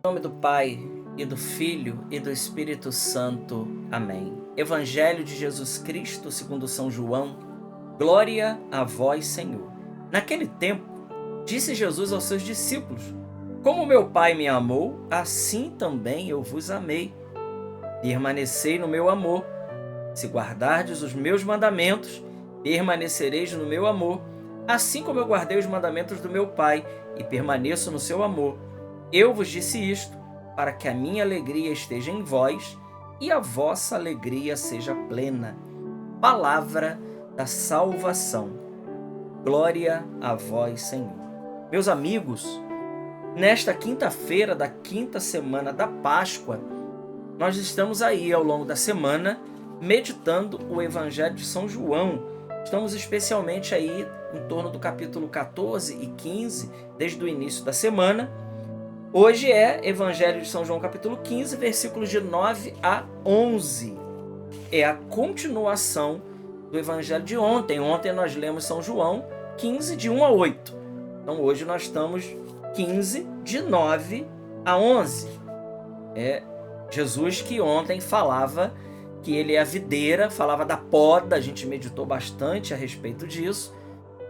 Em nome do Pai, e do Filho, e do Espírito Santo. Amém. Evangelho de Jesus Cristo, segundo São João. Glória a vós, Senhor. Naquele tempo, disse Jesus aos seus discípulos: Como meu Pai me amou, assim também eu vos amei. Permanecei no meu amor. Se guardardes os meus mandamentos, permanecereis no meu amor, assim como eu guardei os mandamentos do meu Pai e permaneço no seu amor. Eu vos disse isto, para que a minha alegria esteja em vós e a vossa alegria seja plena. Palavra da salvação. Glória a vós, Senhor. Meus amigos, nesta quinta-feira da quinta semana da Páscoa, nós estamos aí ao longo da semana meditando o Evangelho de São João. Estamos especialmente aí em torno do capítulo 14 e 15, desde o início da semana. Hoje é Evangelho de São João, capítulo 15, versículos de 9 a 11. É a continuação do Evangelho de ontem. Ontem nós lemos São João 15, de 1 a 8. Então hoje nós estamos 15, de 9 a 11. É Jesus que ontem falava que ele é a videira, falava da poda, a gente meditou bastante a respeito disso.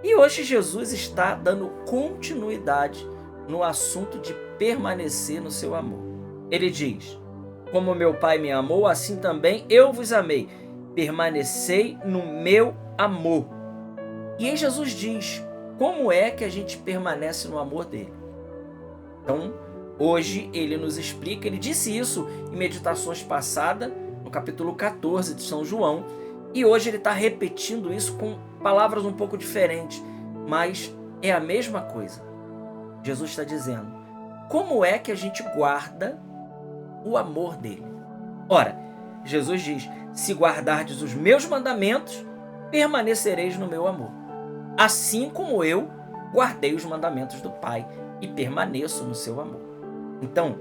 E hoje Jesus está dando continuidade no assunto de permanecer no seu amor. Ele diz: Como meu Pai me amou, assim também eu vos amei. Permanecei no meu amor. E aí Jesus diz como é que a gente permanece no amor dele. Então, hoje ele nos explica, ele disse isso em meditações passadas, no capítulo 14 de São João, e hoje ele está repetindo isso com palavras um pouco diferentes, mas é a mesma coisa. Jesus está dizendo, como é que a gente guarda o amor dele? Ora, Jesus diz, se guardardes os meus mandamentos, permanecereis no meu amor. Assim como eu guardei os mandamentos do Pai e permaneço no seu amor. Então,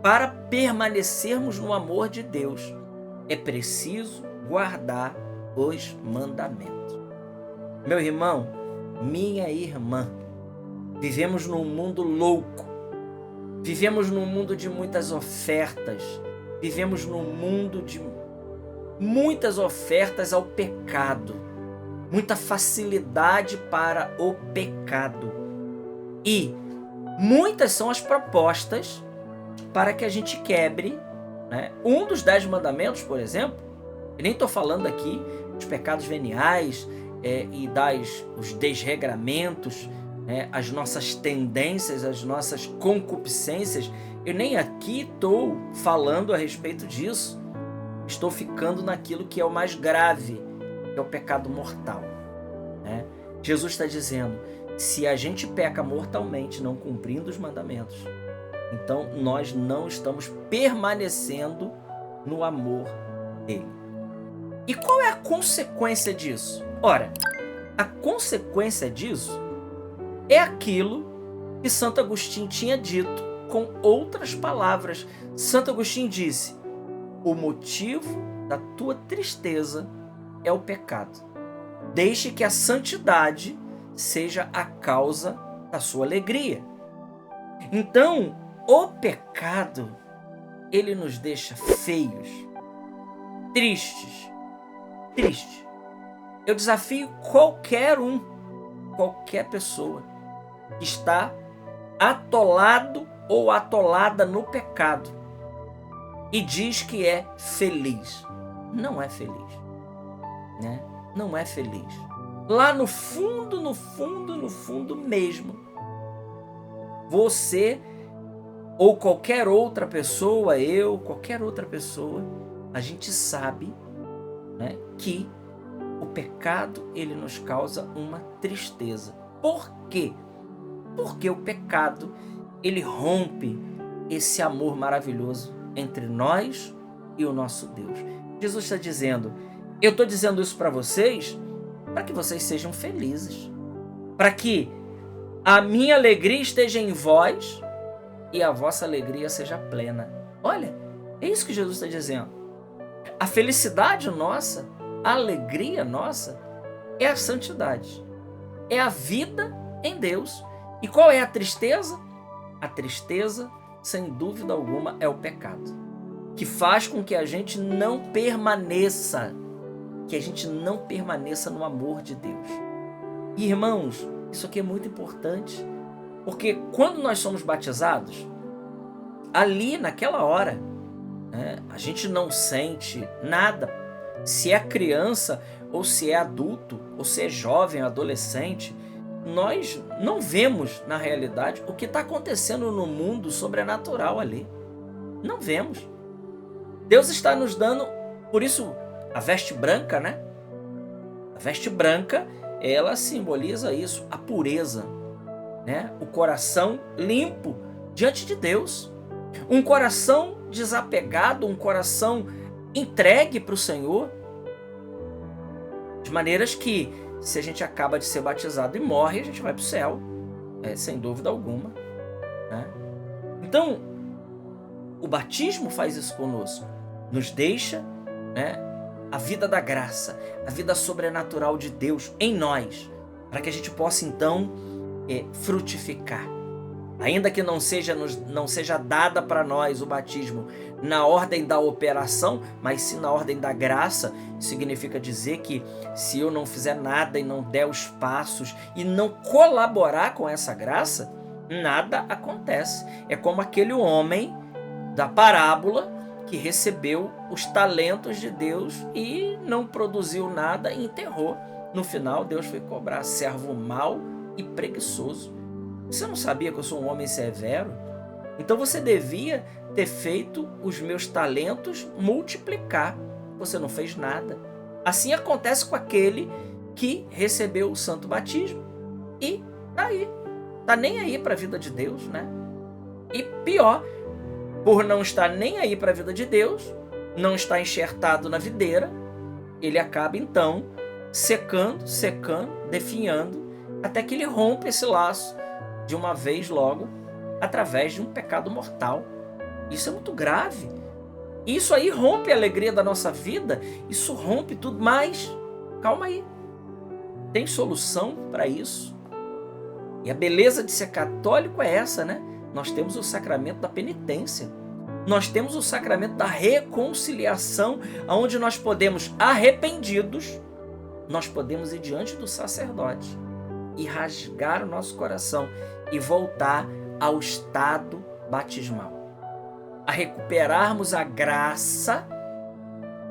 para permanecermos no amor de Deus, é preciso guardar os mandamentos. Meu irmão, minha irmã, vivemos num mundo louco, vivemos num mundo de muitas ofertas, vivemos num mundo de muitas ofertas ao pecado, muita facilidade para o pecado. E muitas são as propostas para que a gente quebre, né? Um dos 10 mandamentos, por exemplo, eu nem estou falando aqui dos pecados veniais e os desregramentos, né? As nossas tendências, as nossas concupiscências. Eu nem aqui estou falando a respeito disso. Estou ficando naquilo que é o mais grave, que é o pecado mortal, né? Jesus está dizendo, se a gente peca mortalmente não cumprindo os mandamentos, então nós não estamos permanecendo no amor dele. E qual é a consequência disso? Ora, a consequência disso é aquilo que Santo Agostinho tinha dito com outras palavras. Santo Agostinho disse, o motivo da tua tristeza é o pecado. Deixe que a santidade seja a causa da sua alegria. Então, o pecado, ele nos deixa feios, tristes. Eu desafio qualquer pessoa que está atolado ou atolada no pecado e diz que é feliz. Não é feliz, né? Não é feliz. Lá no fundo mesmo, você ou qualquer outra pessoa, qualquer outra pessoa, a gente sabe, né, que o pecado ele nos causa uma tristeza. Por quê? Porque o pecado ele rompe esse amor maravilhoso entre nós e o nosso Deus. Jesus está dizendo, eu estou dizendo isso para vocês, para que vocês sejam felizes, para que a minha alegria esteja em vós e a vossa alegria seja plena. Olha, é isso que Jesus está dizendo. A felicidade nossa, a alegria nossa é a santidade, é a vida em Deus. E qual é a tristeza? A tristeza, sem dúvida alguma, é o pecado, que faz com que a gente não permaneça, no amor de Deus. E, irmãos, isso aqui é muito importante, porque quando nós somos batizados, ali naquela hora, né, a gente não sente nada, se é criança ou se é adulto, ou se é jovem, adolescente. Nós não vemos, na realidade, o que está acontecendo no mundo sobrenatural ali. Não vemos. Deus está nos dando, por isso, a veste branca, né? A veste branca, ela simboliza isso, a pureza, né? O coração limpo diante de Deus. Um coração desapegado, um coração entregue para o Senhor. De maneiras que, se a gente acaba de ser batizado e morre, a gente vai para o céu, sem dúvida alguma, né? Então, o batismo faz isso conosco, nos deixa, né, a vida da graça, a vida sobrenatural de Deus em nós, para que a gente possa então frutificar. Ainda que não seja dada para nós o batismo na ordem da operação, mas sim na ordem da graça. Significa dizer que se eu não fizer nada e não der os passos e não colaborar com essa graça, nada acontece. É como aquele homem da parábola que recebeu os talentos de Deus e não produziu nada e enterrou. No final, Deus foi cobrar servo mau e preguiçoso. Você não sabia que eu sou um homem severo? Então você devia ter feito os meus talentos multiplicar. Você não fez nada. Assim acontece com aquele que recebeu o santo batismo e tá nem aí para a vida de Deus, né? E pior, por não estar nem aí para a vida de Deus, não estar enxertado na videira, ele acaba então secando, definhando, até que ele rompe esse laço de uma vez logo, através de um pecado mortal. Isso é muito grave. Isso aí rompe a alegria da nossa vida, isso rompe tudo, mas calma aí. Tem solução para isso. E a beleza de ser católico é essa, né? Nós temos o sacramento da penitência. Nós temos o sacramento da reconciliação, onde nós podemos, arrependidos, nós podemos ir diante do sacerdote e rasgar o nosso coração e voltar ao estado batismal, a recuperarmos a graça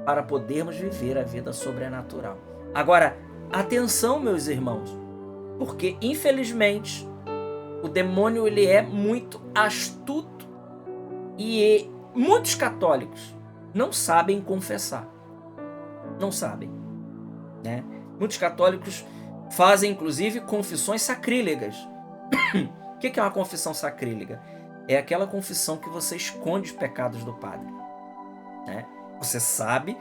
para podermos viver a vida sobrenatural. Agora, atenção, meus irmãos, porque infelizmente o demônio ele é muito astuto e muitos católicos não sabem confessar. Não sabem, né? Muitos católicos fazem, inclusive, confissões sacrílegas. O que é uma confissão sacrílega? É aquela confissão que você esconde os pecados do padre, né? Você sabe,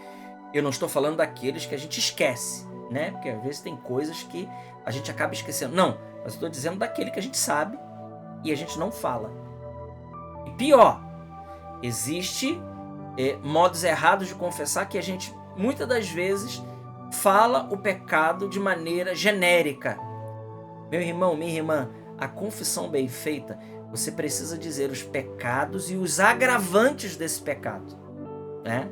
eu não estou falando daqueles que a gente esquece, né? Porque às vezes tem coisas que a gente acaba esquecendo. Não, mas eu estou dizendo daquele que a gente sabe e a gente não fala. E pior, existe modos errados de confessar que a gente, muitas das vezes, fala o pecado de maneira genérica. Meu irmão, minha irmã, a confissão bem feita, você precisa dizer os pecados e os agravantes desse pecado, né?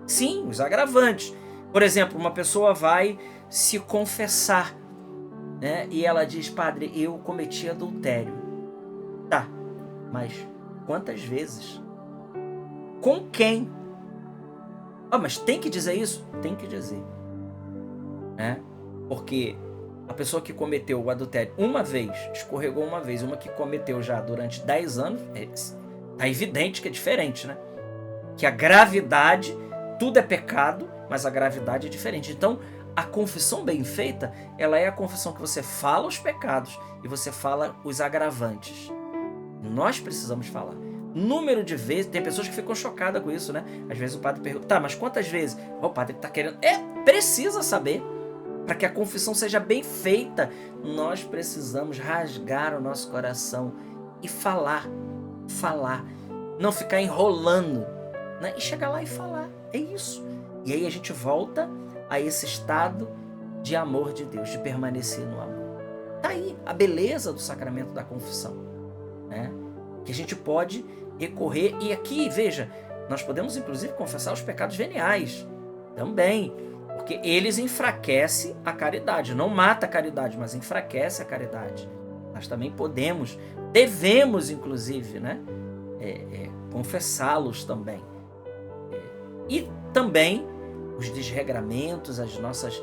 Sim, os agravantes. Por exemplo, uma pessoa vai se confessar, né? E ela diz: padre, eu cometi adultério. Tá, mas quantas vezes? Com quem? Ah, mas tem que dizer isso? Tem que dizer, né? Porque a pessoa que cometeu o adultério uma vez, escorregou uma vez, uma que cometeu já durante 10 anos, tá evidente que é diferente, né? Que a gravidade, tudo é pecado, mas a gravidade é diferente. Então, a confissão bem feita, ela é a confissão que você fala os pecados e você fala os agravantes. Nós precisamos falar. Número de vezes, tem pessoas que ficam chocadas com isso, né? Às vezes o padre pergunta: tá, mas quantas vezes? O padre tá querendo... precisa saber. Para que a confissão seja bem feita, nós precisamos rasgar o nosso coração e falar. Não ficar enrolando, né? E chegar lá e falar. É isso. E aí a gente volta a esse estado de amor de Deus, de permanecer no amor. Tá aí a beleza do sacramento da confissão, né? né? Que a gente pode recorrer. E aqui, veja, nós podemos inclusive confessar os pecados veniais também, porque eles enfraquecem a caridade. Não mata a caridade, mas enfraquece a caridade. Nós também podemos, devemos inclusive, né? Confessá-los também. E também os desregramentos, as nossas...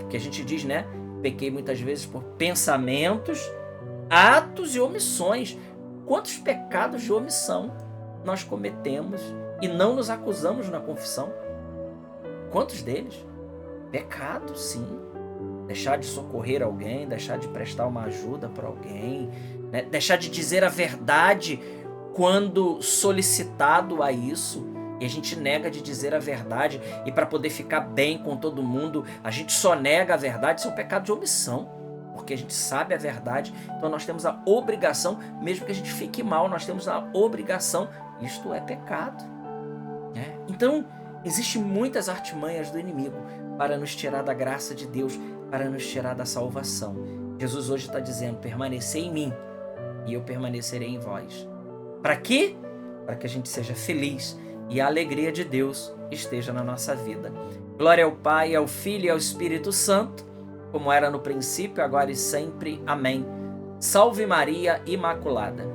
que a gente diz, né? Pequei muitas vezes por pensamentos, atos e omissões. Quantos pecados de omissão nós cometemos e não nos acusamos na confissão? Quantos deles? Pecado, sim. Deixar de socorrer alguém, deixar de prestar uma ajuda para alguém, né? Deixar de dizer a verdade quando solicitado a isso, e a gente nega de dizer a verdade, e para poder ficar bem com todo mundo, a gente só nega a verdade. Isso é um pecado de omissão, porque a gente sabe a verdade, então nós temos a obrigação, mesmo que a gente fique mal, nós temos a obrigação, isto é pecado, né? Então, existem muitas artimanhas do inimigo para nos tirar da graça de Deus, para nos tirar da salvação. Jesus hoje está dizendo: permanecei em mim e eu permanecerei em vós. Para quê? Para que a gente seja feliz e a alegria de Deus esteja na nossa vida. Glória ao Pai, ao Filho e ao Espírito Santo, como era no princípio, agora e sempre. Amém. Salve Maria Imaculada.